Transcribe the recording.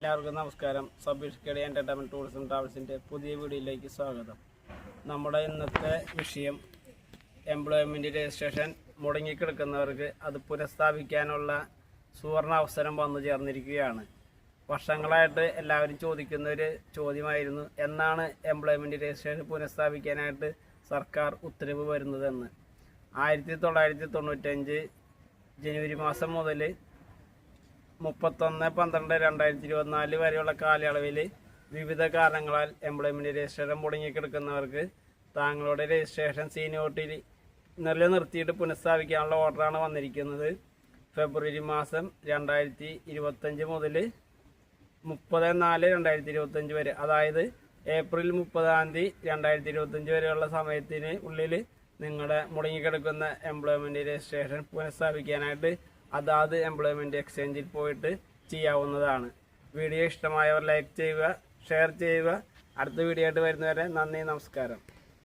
എല്ലാവർക്കും നമസ്കാരം. Sabeesh KT entertainment tourism ട്രാവൽസിൻ്റെ പുതിയ വീഡിയോയിലേക്ക് സ്വാഗതം. നമ്മുടെ ഇന്നത്തെ വിഷയം എംപ്ലോയ്മെൻറ്റ് രജിസ്ട്രേഷൻ മുടങ്ങിക്കിടക്കുന്നവർക്ക് അത് പുനഃസ്ഥാപിക്കാനുള്ള സുവർണ അവസരം വന്നു ചേർന്നിരിക്കുകയാണ്. വർഷങ്ങളായിട്ട് എല്ലാവരും ചോദിക്കുന്ന ഒരു ചോദ്യമായിരുന്നു, എന്നാണ് എംപ്ലോയ്മെൻറ്റ് രജിസ്ട്രേഷൻ പുനഃസ്ഥാപിക്കാനായിട്ട് സർക്കാർ ഉത്തരവ് വരുന്നതെന്ന്. 1995 ജനുവരി മാസം മുതൽ 31/12/2024 വരെയുള്ള കാലയളവിൽ വിവിധ കാരണങ്ങളാൽ എംപ്ലോയ്മെൻറ്റ് രജിസ്ട്രേഷൻ മുടങ്ങിക്കിടക്കുന്നവർക്ക് താങ്കളുടെ രജിസ്ട്രേഷൻ സീനിയോറിറ്റിയിൽ നിലനിർത്തിയിട്ട് പുനഃസ്ഥാപിക്കാനുള്ള ഓർഡറാണ് വന്നിരിക്കുന്നത്. ഫെബ്രുവരി മാസം 2025 മുതൽ 30/4/2025 വരെ, അതായത് ഏപ്രിൽ 30 2025 വരെയുള്ള സമയത്തിന് ഉള്ളിൽ നിങ്ങളുടെ മുടങ്ങിക്കിടക്കുന്ന എംപ്ലോയ്മെൻറ്റ് രജിസ്ട്രേഷൻ പുനഃസ്ഥാപിക്കാനായിട്ട് അതാത് എംപ്ലോയ്മെൻറ്റ് എക്സ്ചേഞ്ചിൽ പോയിട്ട് ചെയ്യാവുന്നതാണ്. വീഡിയോ ഇഷ്ടമായവർ ലൈക്ക് ചെയ്യുക, ഷെയർ ചെയ്യുക. അടുത്ത വീഡിയോ ആയിട്ട് വരുന്നവരെ നന്ദി, നമസ്കാരം.